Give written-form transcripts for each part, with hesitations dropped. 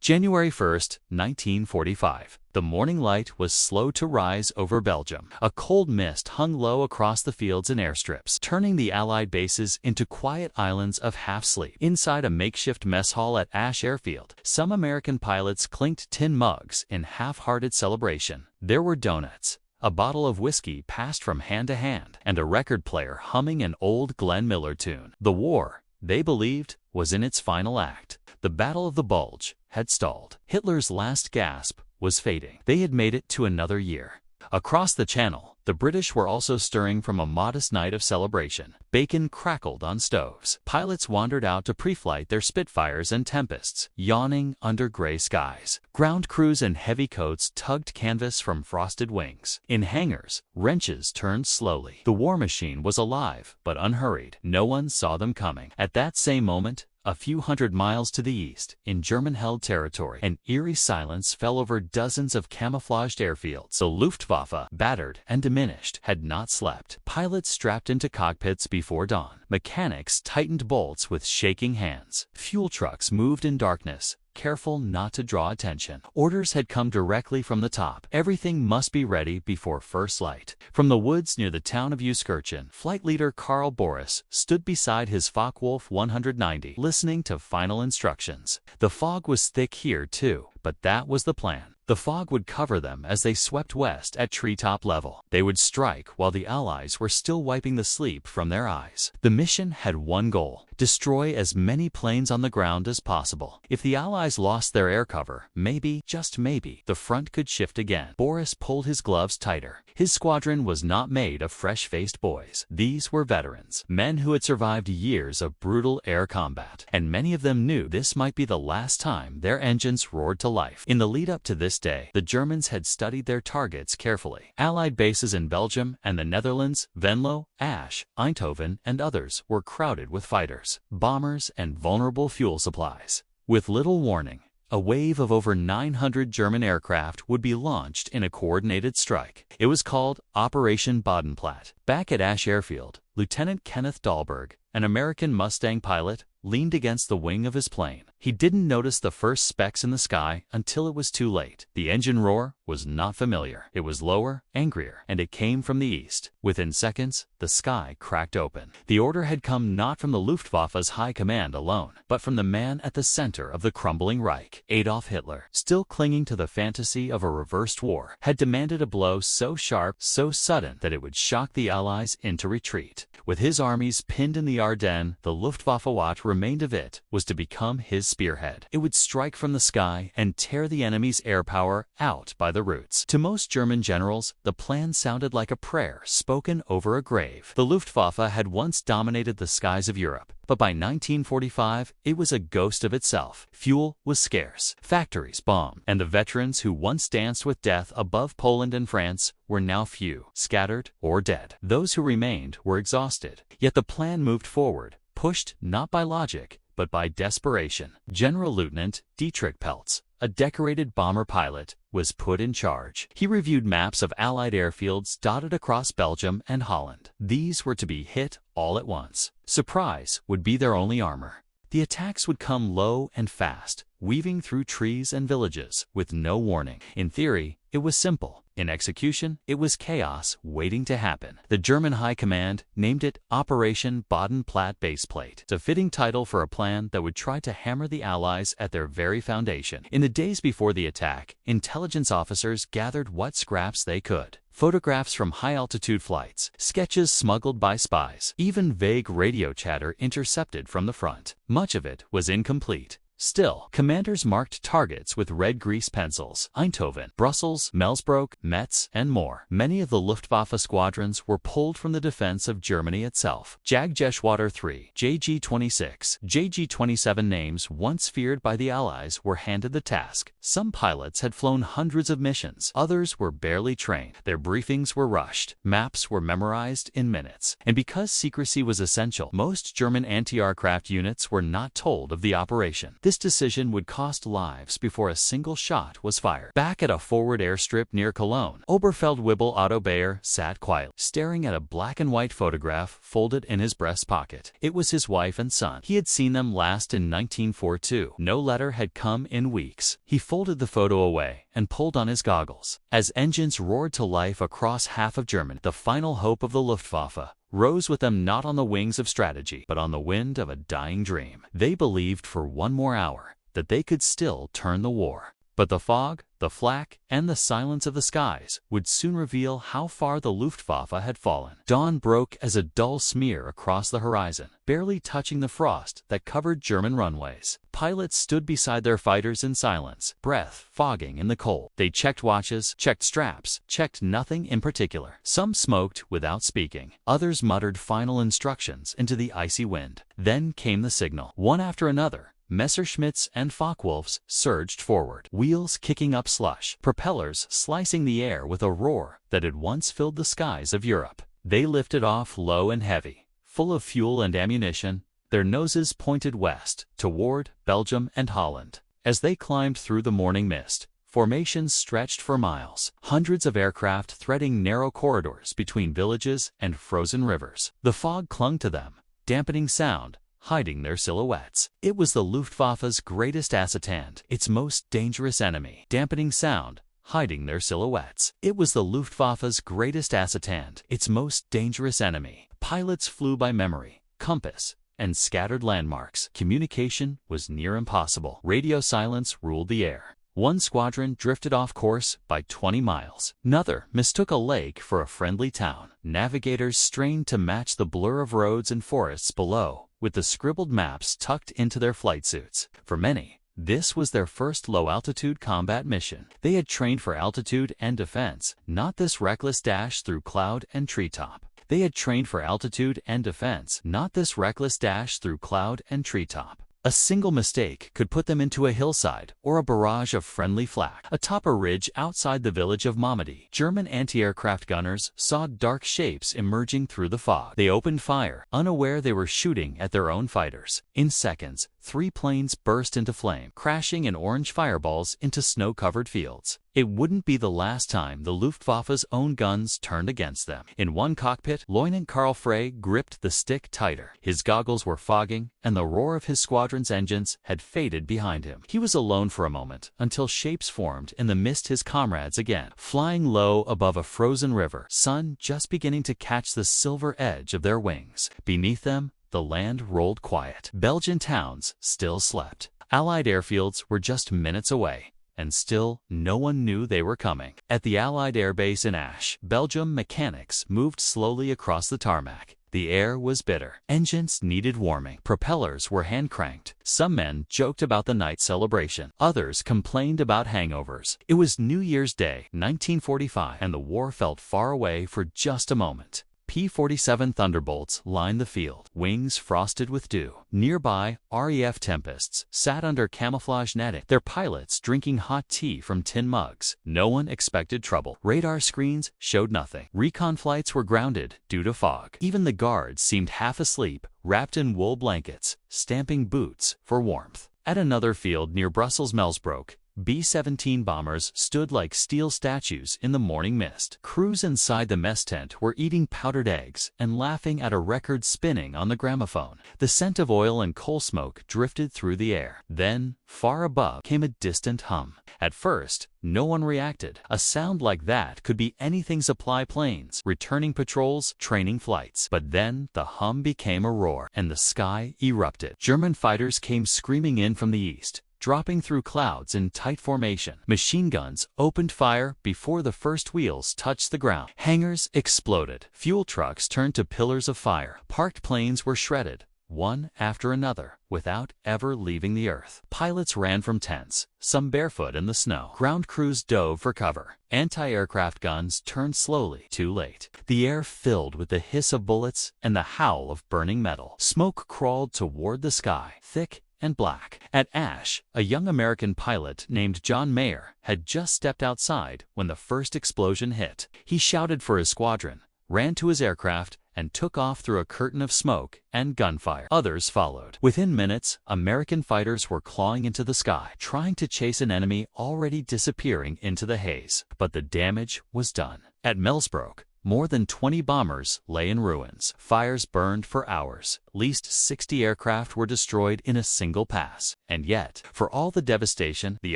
January 1, 1945. The morning light was slow to rise over Belgium. A cold mist hung low across the fields and airstrips, turning the Allied bases into quiet islands of half-sleep. Inside a makeshift mess hall at Ash Airfield, some American pilots clinked tin mugs in half-hearted celebration. There were donuts, a bottle of whiskey passed from hand to hand, and a record player humming an old Glenn Miller tune. The war, they believed, was in its final act. The Battle of the Bulge had stalled. Hitler's last gasp was fading. They had made it to another year. Across the channel, the British were also stirring from a modest night of celebration. Bacon crackled on stoves. Pilots wandered out to pre-flight their Spitfires and Tempests, yawning under gray skies. Ground crews in heavy coats tugged canvas from frosted wings. In hangars, wrenches turned slowly. The war machine was alive, but unhurried. No one saw them coming. At that same moment, a few hundred miles to the east, in German-held territory, an eerie silence fell over dozens of camouflaged airfields. The Luftwaffe, battered and diminished, had not slept. Pilots strapped into cockpits before dawn. Mechanics tightened bolts with shaking hands. Fuel trucks moved in darkness, careful not to draw attention. Orders had come directly from the top. Everything must be ready before first light. From the woods near the town of Euskirchen, flight leader Karl Boris stood beside his Focke-Wulf 190, listening to final instructions. The fog was thick here too, but that was the plan. The fog would cover them as they swept west at treetop level. They would strike while the Allies were still wiping the sleep from their eyes. The mission had one goal: destroy as many planes on the ground as possible. If the Allies lost their air cover, maybe, just maybe, the front could shift again. Boris pulled his gloves tighter. His squadron was not made of fresh-faced boys. These were veterans, men who had survived years of brutal air combat, and many of them knew this might be the last time their engines roared to life. In the lead-up to this day, the Germans had studied their targets carefully. Allied bases in Belgium and the Netherlands, Venlo, Asch, Eindhoven, and others were crowded with fighters, bombers, and vulnerable fuel supplies. With little warning, a wave of over 900 German aircraft would be launched in a coordinated strike. It was called Operation Bodenplatte. Back at Ash Airfield, Lieutenant Kenneth Dahlberg, an American Mustang pilot, leaned against the wing of his plane. He didn't notice the first specks in the sky until it was too late. The engine roar was not familiar. It was lower, angrier, and it came from the east. Within seconds, the sky cracked open. The order had come not from the Luftwaffe's high command alone, but from the man at the center of the crumbling Reich. Adolf Hitler, still clinging to the fantasy of a reversed war, had demanded a blow so sharp, so sudden, that it would shock the Allies into retreat. With his armies pinned in the Ardennes, the Luftwaffe what remained of it was to become his spearhead. It would strike from the sky and tear the enemy's air power out by the roots. To most German generals, the plan sounded like a prayer spoken over a grave. The Luftwaffe had once dominated the skies of Europe, but by 1945, it was a ghost of itself. Fuel was scarce, factories bombed, and the veterans who once danced with death above Poland and France were now few, scattered, or dead. Those who remained were exhausted. Yet the plan moved forward, pushed not by logic, but by desperation. General Lieutenant Dietrich Peltz, a decorated bomber pilot, was put in charge. He reviewed maps of Allied airfields dotted across Belgium and Holland. These were to be hit all at once. Surprise would be their only armor. The attacks would come low and fast, weaving through trees and villages with no warning. In theory, it was simple. In execution, it was chaos waiting to happen. The German High Command named it Operation Bodenplatte Baseplate. It's a fitting title for a plan that would try to hammer the Allies at their very foundation. In the days before the attack, intelligence officers gathered what scraps they could. Photographs from high-altitude flights, sketches smuggled by spies, even vague radio chatter intercepted from the front. Much of it was incomplete. Still, commanders marked targets with red grease pencils: Eindhoven, Brussels, Melsbroek, Metz, and more. Many of the Luftwaffe squadrons were pulled from the defense of Germany itself. Jagdgeschwader 3, JG-26, JG-27 names once feared by the Allies were handed the task. Some pilots had flown hundreds of missions. Others were barely trained. Their briefings were rushed. Maps were memorized in minutes. And because secrecy was essential, most German anti-aircraft units were not told of the operation. This This decision would cost lives before a single shot was fired. Back at a forward airstrip near Cologne, Oberfeldwebel Otto Bayer sat quietly, staring at a black-and-white photograph folded in his breast pocket. It was his wife and son. He had seen them last in 1942. No letter had come in weeks. He folded the photo away and pulled on his goggles. As engines roared to life across half of Germany, the final hope of the Luftwaffe rose with them, not on the wings of strategy, but on the wind of a dying dream. They believed for one more hour that they could still turn the war. But the fog, the flak, and the silence of the skies would soon reveal how far the Luftwaffe had fallen. Dawn broke as a dull smear across the horizon, barely touching the frost that covered German runways. Pilots stood beside their fighters in silence, breath fogging in the cold. They checked watches, checked straps, checked nothing in particular. Some smoked without speaking. Others muttered final instructions into the icy wind. Then came the signal. One after another, Messerschmitts and Focke-Wulfs surged forward, wheels kicking up slush, propellers slicing the air with a roar that had once filled the skies of Europe. They lifted off low and heavy, full of fuel and ammunition, their noses pointed west, toward Belgium and Holland. As they climbed through the morning mist, formations stretched for miles, hundreds of aircraft threading narrow corridors between villages and frozen rivers. The fog clung to them, dampening sound, hiding their silhouettes. It was the Luftwaffe's greatest asset, its most dangerous enemy. Dampening sound, hiding their silhouettes. It was the Luftwaffe's greatest asset, its most dangerous enemy. Pilots flew by memory, compass, and scattered landmarks. Communication was near impossible. Radio silence ruled the air. One squadron drifted off course by 20 miles. Another mistook a lake for a friendly town. Navigators strained to match the blur of roads and forests below, with the scribbled maps tucked into their flight suits. For many, this was their first low-altitude combat mission. They had trained for altitude and defense, not this reckless dash through cloud and treetop. They had trained for altitude and defense, not this reckless dash through cloud and treetop. A single mistake could put them into a hillside or a barrage of friendly flak. Atop a ridge outside the village of Mamadi, German anti-aircraft gunners saw dark shapes emerging through the fog. They opened fire, unaware they were shooting at their own fighters. In seconds, 3 planes burst into flame, crashing in orange fireballs into snow-covered fields. It wouldn't be the last time the Luftwaffe's own guns turned against them. In one cockpit, Lieutenant Karl Frey gripped the stick tighter. His goggles were fogging, and the roar of his squadron's engines had faded behind him. He was alone for a moment, until shapes formed in the mist, his comrades again. Flying low above a frozen river, sun just beginning to catch the silver edge of their wings. Beneath them, the land rolled quiet. Belgian towns still slept. Allied airfields were just minutes away, and still no one knew they were coming. At the Allied airbase in Asch, Belgium, mechanics moved slowly across the tarmac. The air was bitter. Engines needed warming. Propellers were hand-cranked. Some men joked about the night celebration. Others complained about hangovers. It was New Year's Day, 1945, and the war felt far away for just a moment. P-47 Thunderbolts lined the field, wings frosted with dew. Nearby, RAF Tempests sat under camouflage netting, their pilots drinking hot tea from tin mugs. No one expected trouble. Radar screens showed nothing. Recon flights were grounded due to fog. Even the guards seemed half asleep, wrapped in wool blankets, stamping boots for warmth. At another field near Brussels-Melsbroek, B-17 bombers stood like steel statues in the morning mist. Crews inside the mess tent were eating powdered eggs and laughing at a record spinning on the gramophone. The scent of oil and coal smoke drifted through the air. Then, far above, came a distant hum. At first, no one reacted. A sound like that could be anything: supply planes, returning patrols, training flights. But then the hum became a roar, and the sky erupted. German fighters came screaming in from the east, dropping through clouds in tight formation. Machine guns opened fire before the first wheels touched the ground. Hangars exploded. Fuel trucks turned to pillars of fire. Parked planes were shredded, one after another, without ever leaving the earth. Pilots ran from tents, some barefoot in the snow. Ground crews dove for cover. Anti-aircraft guns turned slowly, too late. The air filled with the hiss of bullets and the howl of burning metal. Smoke crawled toward the sky, thick and black. At Asch, a young American pilot named John Mayer had just stepped outside when the first explosion hit. He shouted for his squadron, ran to his aircraft, and took off through a curtain of smoke and gunfire. Others followed. Within minutes, American fighters were clawing into the sky, trying to chase an enemy already disappearing into the haze. But the damage was done. At Melsbroek, more than 20 bombers lay in ruins. Fires burned for hours. At least 60 aircraft were destroyed in a single pass. And yet, for all the devastation, the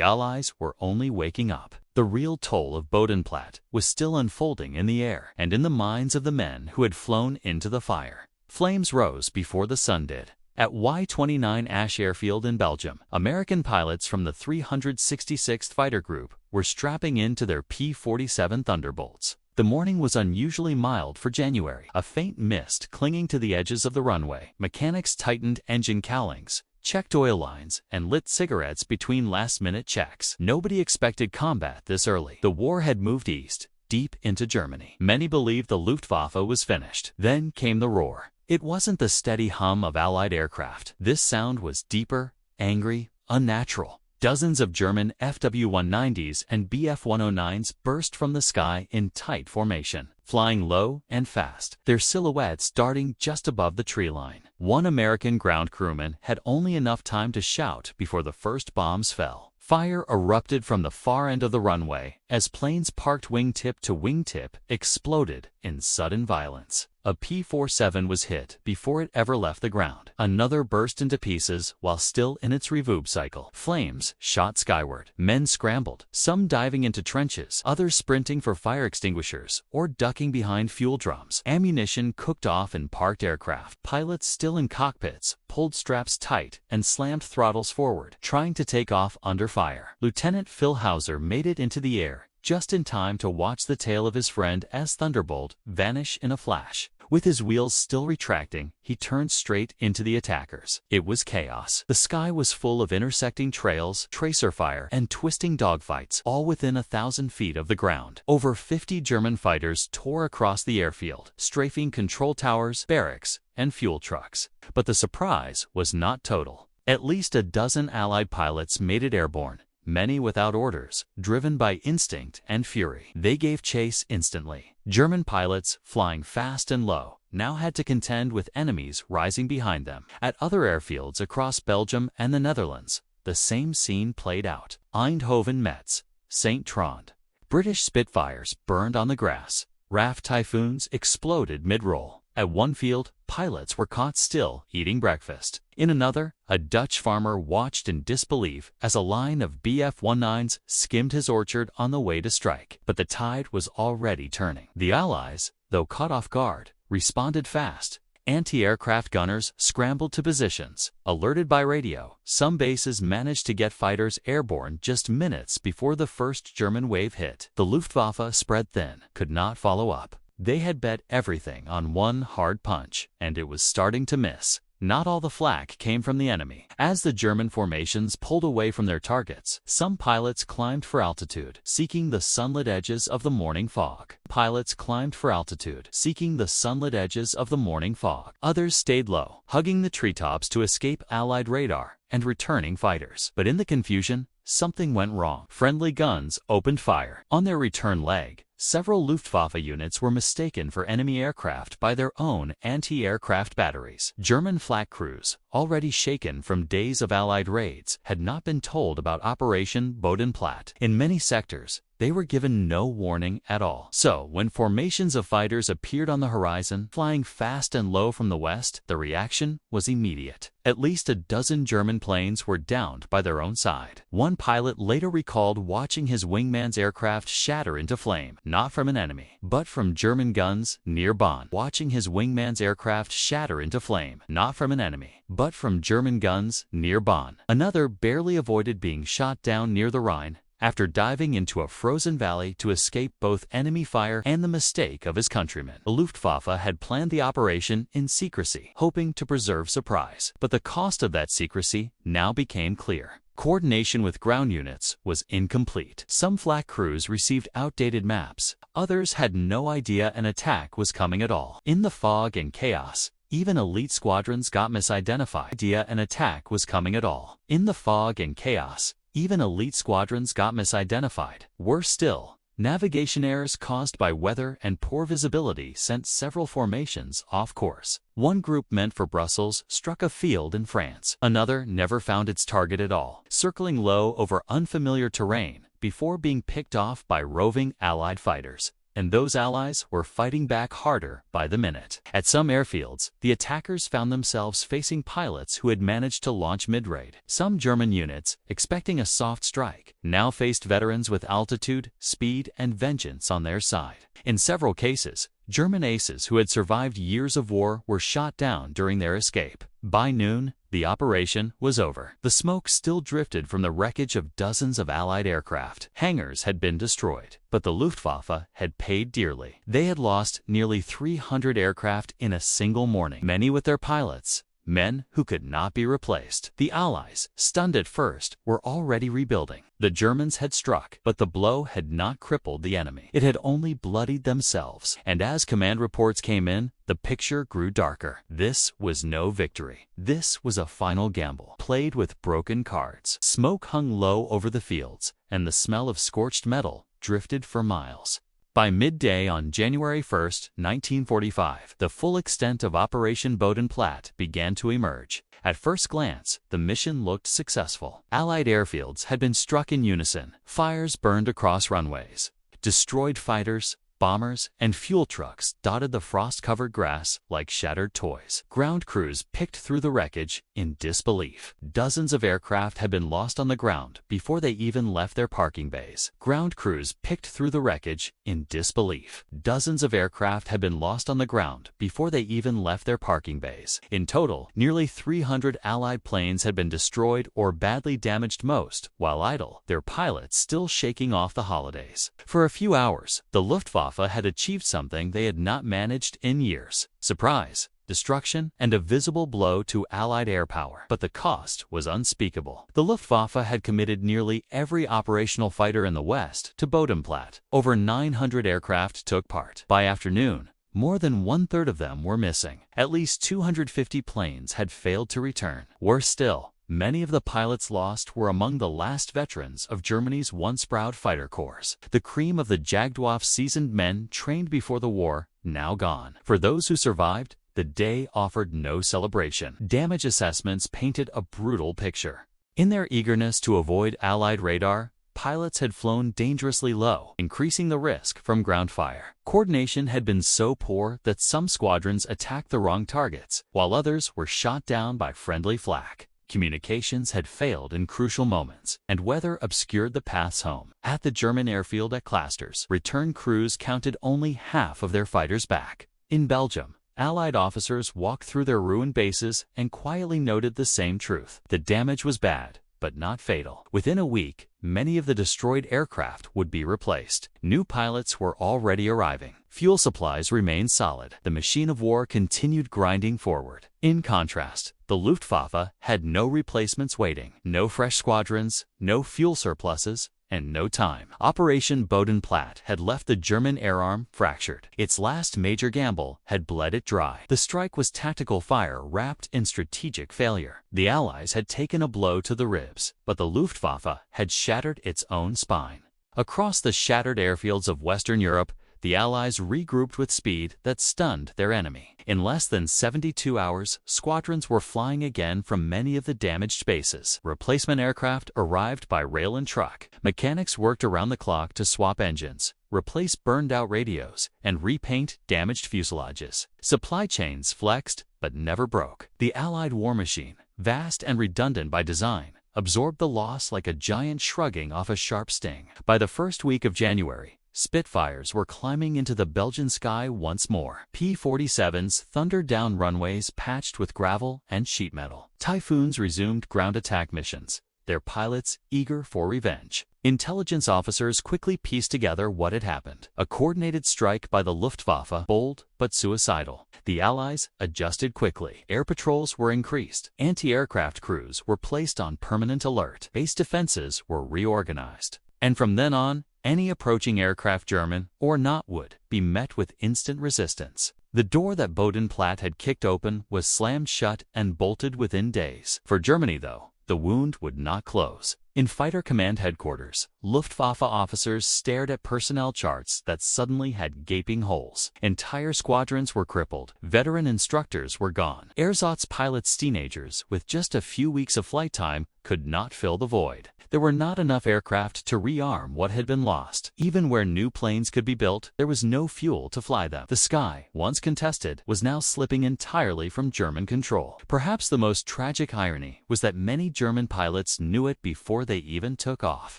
Allies were only waking up. The real toll of Bodenplatte was still unfolding in the air and in the minds of the men who had flown into the fire. Flames rose before the sun did. At Y-29 Ash Airfield in Belgium, American pilots from the 366th Fighter Group were strapping into their P-47 Thunderbolts. The morning was unusually mild for January, a faint mist clinging to the edges of the runway. Mechanics tightened engine cowlings, checked oil lines, and lit cigarettes between last-minute checks. Nobody expected combat this early. The war had moved east, deep into Germany. Many believed the Luftwaffe was finished. Then came the roar. It wasn't the steady hum of Allied aircraft. This sound was deeper, angry, unnatural. Dozens of German FW-190s and Bf-109s burst from the sky in tight formation, flying low and fast, their silhouettes darting just above the tree line. One American ground crewman had only enough time to shout before the first bombs fell. Fire erupted from the far end of the runway as planes parked wingtip to wingtip exploded in sudden violence. A P-47 was hit before it ever left the ground. Another burst into pieces while still in its revoop cycle. Flames shot skyward. Men scrambled, some diving into trenches, others sprinting for fire extinguishers or ducking behind fuel drums. Ammunition cooked off in parked aircraft. Pilots still in cockpits pulled straps tight and slammed throttles forward, trying to take off under fire. Lieutenant Phil Hauser made it into the air just in time to watch the tail of his friend S. Thunderbolt vanish in a flash. With his wheels still retracting, he turned straight into the attackers. It was chaos. The sky was full of intersecting trails, tracer fire, and twisting dogfights, all within 1,000 feet of the ground. Over 50 German fighters tore across the airfield, strafing control towers, barracks, and fuel trucks. But the surprise was not total. At least a dozen Allied pilots made it airborne, many without orders, driven by instinct and fury. They gave chase instantly. German pilots, flying fast and low, now had to contend with enemies rising behind them. At other airfields across Belgium and the Netherlands, the same scene played out. Eindhoven, Metz, St. Trond. British Spitfires burned on the grass. RAF Typhoons exploded mid-roll. At one field, pilots were caught still eating breakfast. In another, a Dutch farmer watched in disbelief as a line of Bf-19s skimmed his orchard on the way to strike. But the tide was already turning. The Allies, though caught off guard, responded fast. Anti-aircraft gunners scrambled to positions. Alerted by radio, some bases managed to get fighters airborne just minutes before the first German wave hit. The Luftwaffe spread thin, could not follow up. They had bet everything on one hard punch, and it was starting to miss. Not all the flak came from the enemy. As the German formations pulled away from their targets, some pilots climbed for altitude, seeking the sunlit edges of the morning fog. Pilots climbed for altitude, seeking the sunlit edges of the morning fog. Others stayed low, hugging the treetops to escape Allied radar and returning fighters. But in the confusion, something went wrong. Friendly guns opened fire. On their return leg, several Luftwaffe units were mistaken for enemy aircraft by their own anti-aircraft batteries. German flak crews, already shaken from days of Allied raids, had not been told about Operation Bodenplatte. In many sectors, they were given no warning at all. So, when formations of fighters appeared on the horizon, flying fast and low from the west, the reaction was immediate. At least a dozen German planes were downed by their own side. One pilot later recalled watching his wingman's aircraft shatter into flame, not from an enemy, but from German guns near Bonn. Watching his wingman's aircraft shatter into flame, not from an enemy, but from German guns near Bonn. Another barely avoided being shot down near the Rhine after diving into a frozen valley to escape both enemy fire and the mistake of his countrymen. The Luftwaffe had planned the operation in secrecy, hoping to preserve surprise. But the cost of that secrecy now became clear. Coordination with ground units was incomplete. Some flak crews received outdated maps. Others had no idea an attack was coming at all. In the fog and chaos, even elite squadrons got misidentified. An attack was coming at all. In the fog and chaos, even elite squadrons got misidentified. Worse still, Navigation errors caused by weather and poor visibility sent several formations off course. One group meant for Brussels struck a field in France. Another never found its target at all, circling low over unfamiliar terrain before being picked off by roving Allied fighters. And those allies were fighting back harder by the minute. At some airfields, the attackers found themselves facing pilots who had managed to launch mid-raid. Some German units, expecting a soft strike, now faced veterans with altitude, speed, and vengeance on their side. In several cases, German aces who had survived years of war were shot down during their escape. By noon, the operation was over. The smoke still drifted from the wreckage of dozens of Allied aircraft. Hangars had been destroyed, but the Luftwaffe had paid dearly. They had lost nearly 300 aircraft in a single morning, many with their pilots, men who could not be replaced. The Allies, stunned at first, were already rebuilding. The Germans had struck, but the blow had not crippled the enemy. It had only bloodied themselves. And as command reports came in, the picture grew darker. This was no victory. This was a final gamble, played with broken cards. Smoke hung low over the fields, and the smell of scorched metal drifted for miles. By midday on January 1, 1945, the full extent of Operation Bodenplatte began to emerge. At first glance, the mission looked successful. Allied airfields had been struck in unison. Fires burned across runways. Destroyed fighters, bombers, and fuel trucks dotted the frost-covered grass like shattered toys. Ground crews picked through the wreckage in disbelief. Dozens of aircraft had been lost on the ground before they even left their parking bays. Ground crews picked through the wreckage in disbelief. Dozens of aircraft had been lost on the ground before they even left their parking bays. In total, nearly 300 Allied planes had been destroyed or badly damaged, most while idle, their pilots still shaking off the holidays. For a few hours, the Luftwaffe had achieved something they had not managed in years: surprise, destruction, and a visible blow to Allied air power. But the cost was unspeakable. The Luftwaffe had committed nearly every operational fighter in the West to Bodenplatte. Over 900 aircraft took part. By afternoon, more than one-third of them were missing. At least 250 planes had failed to return. Worse still, many of the pilots lost were among the last veterans of Germany's once proud fighter corps. The cream of the Jagdwaffe's seasoned men trained before the war, now gone. For those who survived, the day offered no celebration. Damage assessments painted a brutal picture. In their eagerness to avoid Allied radar, pilots had flown dangerously low, increasing the risk from ground fire. Coordination had been so poor that some squadrons attacked the wrong targets, while others were shot down by friendly flak. Communications had failed in crucial moments, and weather obscured the paths home. At the German airfield at Clasters, return crews counted only half of their fighters back. In Belgium, Allied officers walked through their ruined bases and quietly noted the same truth. The damage was bad, but not fatal. Within a week, many of the destroyed aircraft would be replaced. New pilots were already arriving. Fuel supplies remained solid. The machine of war continued grinding forward. In contrast, the Luftwaffe had no replacements waiting, no fresh squadrons, no fuel surpluses, and no time. Operation Bodenplatte had left the German air arm fractured. Its last major gamble had bled it dry. The strike was tactical fire wrapped in strategic failure. The Allies had taken a blow to the ribs, but the Luftwaffe had shattered its own spine. Across the shattered airfields of Western Europe, the Allies regrouped with speed that stunned their enemy. In less than 72 hours, squadrons were flying again from many of the damaged bases. Replacement aircraft arrived by rail and truck. Mechanics worked around the clock to swap engines, replace burned-out radios, and repaint damaged fuselages. Supply chains flexed, but never broke. The Allied war machine, vast and redundant by design, absorbed the loss like a giant shrugging off a sharp sting. By the first week of January, Spitfires were climbing into the Belgian sky once more. P-47s thundered down runways patched with gravel and sheet metal. Typhoons resumed ground attack missions, their pilots eager for revenge. Intelligence officers quickly pieced together what had happened. A coordinated strike by the Luftwaffe, bold but suicidal. The Allies adjusted quickly. Air patrols were increased. Anti-aircraft crews were placed on permanent alert. Base defenses were reorganized. And from then on, any approaching aircraft, German or not, would be met with instant resistance. The door that Bodenplatte had kicked open was slammed shut and bolted within days. For Germany, though, the wound would not close. In Fighter Command Headquarters, Luftwaffe officers stared at personnel charts that suddenly had gaping holes. Entire squadrons were crippled. Veteran instructors were gone. Ersatz pilots' teenagers, with just a few weeks of flight time, could not fill the void. There were not enough aircraft to rearm what had been lost. Even where new planes could be built, there was no fuel to fly them. The sky, once contested, was now slipping entirely from German control. Perhaps the most tragic irony was that many German pilots knew it before they even took off.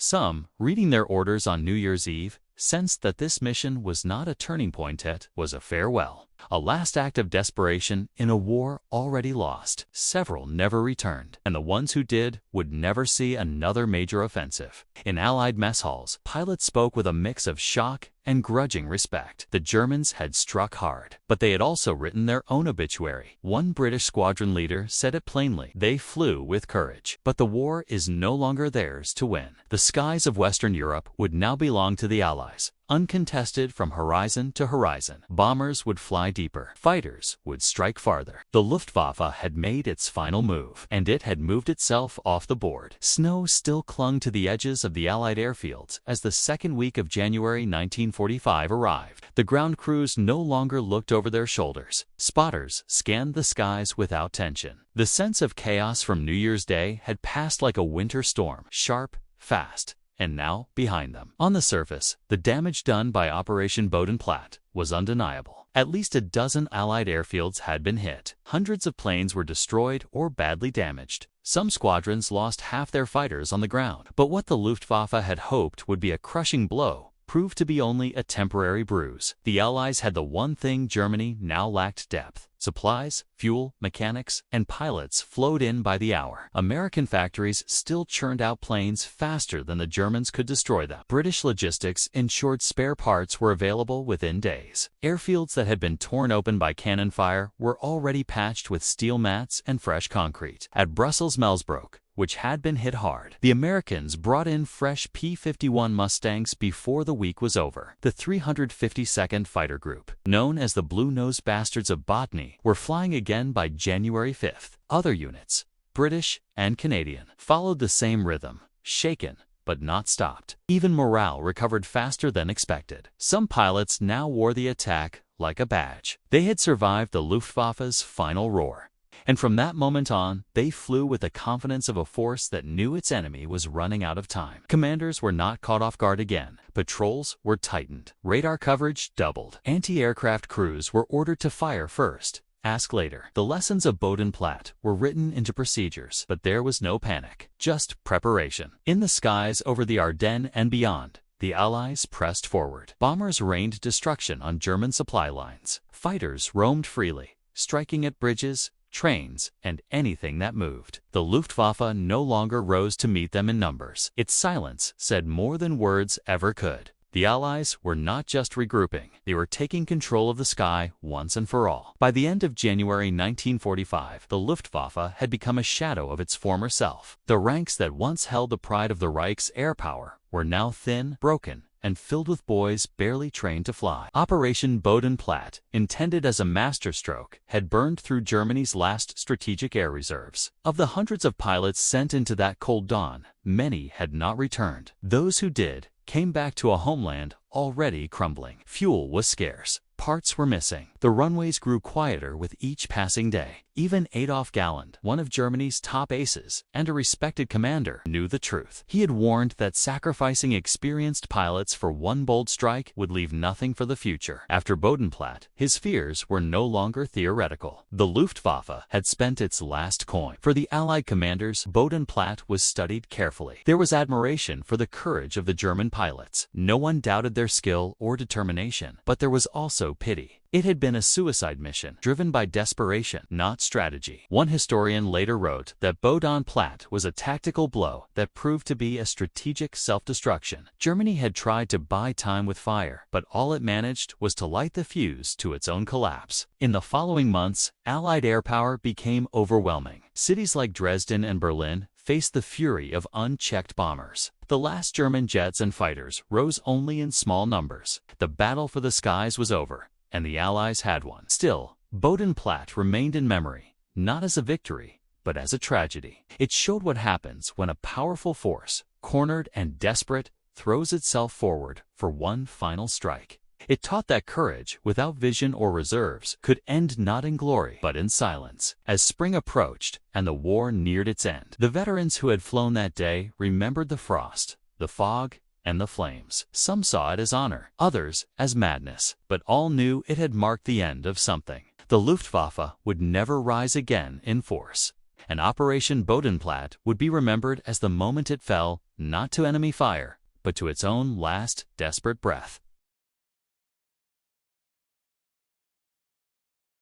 Some, reading their orders on New Year's Eve, sensed that this mission was not a turning point, it was a farewell. A last act of desperation in a war already lost. Several never returned, and the ones who did would never see another major offensive. In Allied mess halls, pilots spoke with a mix of shock and grudging respect. The Germans had struck hard, but they had also written their own obituary. One British squadron leader said it plainly: they flew with courage. But the war is no longer theirs to win. The skies of Western Europe would now belong to the Allies. Uncontested from horizon to horizon, bombers would fly deeper, fighters would strike farther. The Luftwaffe had made its final move, and it had moved itself off the board. Snow still clung to the edges of the Allied airfields as the second week of January 1945 arrived. The ground crews no longer looked over their shoulders. Spotters scanned the skies without tension. The sense of chaos from New Year's Day had passed like a winter storm, sharp, fast, and now behind them. On the surface, the damage done by Operation Bodenplatte was undeniable. At least a dozen Allied airfields had been hit. Hundreds of planes were destroyed or badly damaged. Some squadrons lost half their fighters on the ground. But what the Luftwaffe had hoped would be a crushing blow proved to be only a temporary bruise. The Allies had the one thing Germany now lacked: depth. Supplies, fuel, mechanics, and pilots flowed in by the hour. American factories still churned out planes faster than the Germans could destroy them. British logistics ensured spare parts were available within days. Airfields that had been torn open by cannon fire were already patched with steel mats and fresh concrete. At Brussels-Melsbroek, which had been hit hard, the Americans brought in fresh P-51 Mustangs before the week was over. The 352nd Fighter Group, known as the Blue-Nosed Bastards of Botany, were flying again by January 5th. Other units, British and Canadian, followed the same rhythm, shaken but not stopped. Even morale recovered faster than expected. Some pilots now wore the attack like a badge. They had survived the Luftwaffe's final roar. And from that moment on, they flew with the confidence of a force that knew its enemy was running out of time. Commanders were not caught off guard again. Patrols were tightened. Radar coverage doubled. Anti-aircraft crews were ordered to fire first, ask later. The lessons of Bodenplatte were written into procedures, but there was no panic, just preparation. In the skies over the Ardennes and beyond, the Allies pressed forward. Bombers rained destruction on German supply lines. Fighters roamed freely, striking at bridges, trains, and anything that moved. The Luftwaffe no longer rose to meet them in numbers. Its silence said more than words ever could. The Allies were not just regrouping, they were taking control of the sky once and for all. By the end of January 1945, the Luftwaffe had become a shadow of its former self. The ranks that once held the pride of the Reich's air power were now thin, broken, and filled with boys barely trained to fly. Operation Bodenplatte, intended as a masterstroke, had burned through Germany's last strategic air reserves. Of the hundreds of pilots sent into that cold dawn, many had not returned. Those who did came back to a homeland already crumbling. Fuel was scarce. Parts were missing. The runways grew quieter with each passing day. Even Adolf Galland, one of Germany's top aces and a respected commander, knew the truth. He had warned that sacrificing experienced pilots for one bold strike would leave nothing for the future. After Bodenplatte, his fears were no longer theoretical. The Luftwaffe had spent its last coin. For the Allied commanders, Bodenplatte was studied carefully. There was admiration for the courage of the German pilots. No one doubted their skill or determination, but there was also pity. It had been a suicide mission, driven by desperation, not strategy. One historian later wrote that Bodenplatte was a tactical blow that proved to be a strategic self-destruction. Germany had tried to buy time with fire, but all it managed was to light the fuse to its own collapse. In the following months, Allied air power became overwhelming. Cities like Dresden and Berlin faced the fury of unchecked bombers. The last German jets and fighters rose only in small numbers. The battle for the skies was over, and the Allies had won. Still, Bodenplatte remained in memory, not as a victory, but as a tragedy. It showed what happens when a powerful force, cornered and desperate, throws itself forward for one final strike. It taught that courage, without vision or reserves, could end not in glory, but in silence. As spring approached and the war neared its end, the veterans who had flown that day remembered the frost, the fog, and the flames. Some saw it as honor, others as madness, but all knew it had marked the end of something. The Luftwaffe would never rise again in force, and Operation Bodenplatte would be remembered as the moment it fell, not to enemy fire, but to its own last desperate breath.